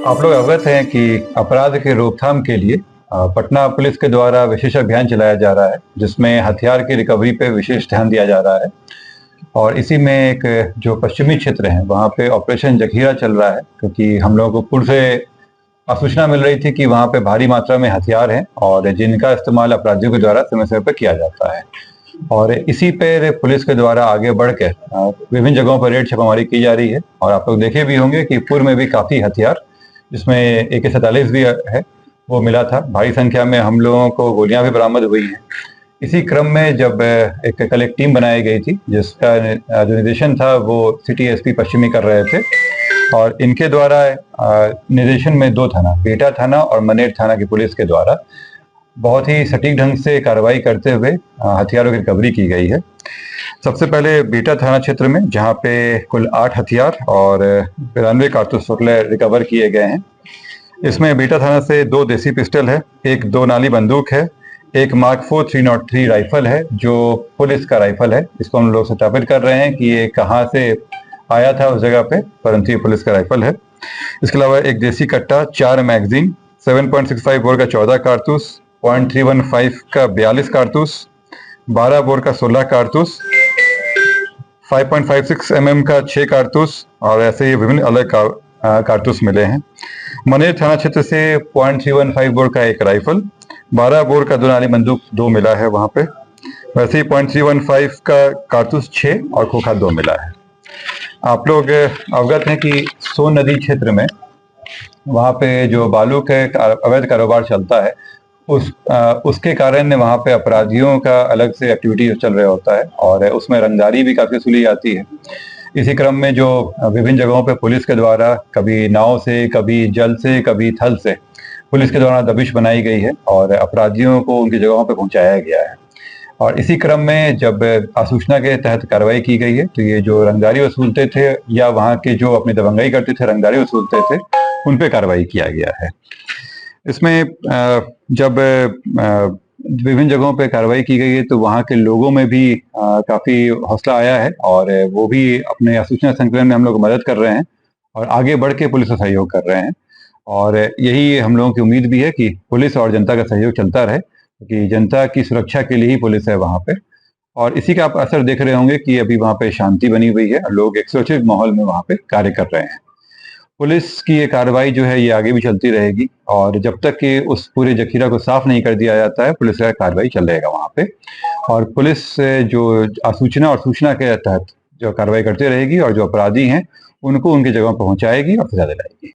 आप लोग अवगत हैं कि अपराध के रोकथाम के लिए पटना पुलिस के द्वारा विशेष अभियान चलाया जा रहा है, जिसमें हथियार की रिकवरी पे विशेष ध्यान दिया जा रहा है। और इसी में एक जो पश्चिमी क्षेत्र है वहाँ पे ऑपरेशन जखीरा चल रहा है, क्योंकि हम लोगों को पूर्व से सूचना मिल रही थी कि वहाँ पे भारी मात्रा में हथियार हैं और जिनका इस्तेमाल अपराधियों के द्वारा समय समय पर किया जाता है। और इसी पे पुलिस के द्वारा आगे बढ़ के विभिन्न जगहों पर रेड छापामारी की जा रही है। और आप लोग देखे भी होंगे कि पूर्व में भी काफ़ी हथियार, जिसमें AK-47 भी है, वो मिला था। भारी संख्या में हम लोगों को गोलियां भी बरामद हुई हैं। इसी क्रम में जब एक कल एक टीम बनाई गई थी, जिसका जो निर्देशन था वो सिटी SP पश्चिमी कर रहे थे। और इनके द्वारा निर्देशन में 2 थाना, बिहटा थाना और मनेर थाना की पुलिस के द्वारा बहुत ही सटीक ढंग से कार्रवाई करते हुए हथियारों की रिकवरी की गई है। सबसे पहले बिहटा थाना क्षेत्र में, जहाँ पे कुल 8 हथियार और 92 कारतूस रिकवर किए गए हैं। इसमें बिहटा थाना से 2 देसी पिस्टल है, एक 2 नाली बंदूक है, एक मार्क 4 303 राइफल है जो पुलिस का राइफल है। इसको हम लोग सत्यापित कर रहे हैं कि ये कहाँ से आया था उस जगह पे, परंतु ये पुलिस का राइफल है। इसके अलावा एक देसी कट्टा, 4 मैगजीन, 7.65 बोर का 14 कारतूस, 0.315 का 42 कारतूस, 12 बोर का 16 कारतूस, 5.56 mm का 6 कारतूस और ऐसे ही विभिन्न अलग कारतूस मिले हैं। मनेर थाना क्षेत्र से 0.315 बोर का एक राइफल, 12 बोर का 2 नाली बंदूक 2 मिला है वहाँ पे। वैसे ही 0.315 का कारतूस 6 और खोखा 2 मिला है। आप लोग अवगत हैं कि सोन नदी क्षेत्र में वहाँ पे जो बालू के अवैध कारोबार चलता है, उसके कारण वहाँ पे अपराधियों का अलग से एक्टिविटी चल रहा होता है और उसमें रंगदारी भी काफ़ी वसूली जाती है। इसी क्रम में जो विभिन्न जगहों पे पुलिस के द्वारा कभी नाव से, कभी जल से, कभी थल से पुलिस के द्वारा दबिश बनाई गई है और अपराधियों को उनकी जगहों पे पहुंचाया गया है। और इसी क्रम में जब आसूचना के तहत कार्रवाई की गई है, तो ये जो रंगदारी वसूलते थे या वहाँ के जो अपनी दबंगई करते थे, रंगदारी वसूलते थे, उन पे कार्रवाई किया गया है। इसमें जब विभिन्न जगहों पे कार्रवाई की गई है तो वहाँ के लोगों में भी काफ़ी हौसला आया है और वो भी अपने सूचना संकलन में हम लोग मदद कर रहे हैं और आगे बढ़ के पुलिस का सहयोग कर रहे हैं। और यही हम लोगों की उम्मीद भी है कि पुलिस और जनता का सहयोग चलता रहे, क्योंकि जनता की सुरक्षा के लिए ही पुलिस है वहाँ पे। और इसी का आप असर देख रहे होंगे कि अभी वहाँ पे शांति बनी हुई है, लोग एक सुरक्षित माहौल में वहाँ पे कार्य कर रहे हैं। पुलिस की ये कार्रवाई जो है ये आगे भी चलती रहेगी और जब तक कि उस पूरे जखीरा को साफ नहीं कर दिया जाता है, पुलिस का कार्रवाई चल रहेगा वहाँ पे। और पुलिस जो आसूचना और सूचना के तहत जो कार्रवाई करती रहेगी और जो अपराधी हैं उनको उनकी जगह पहुँचाएगी और सजा दिलाएगी।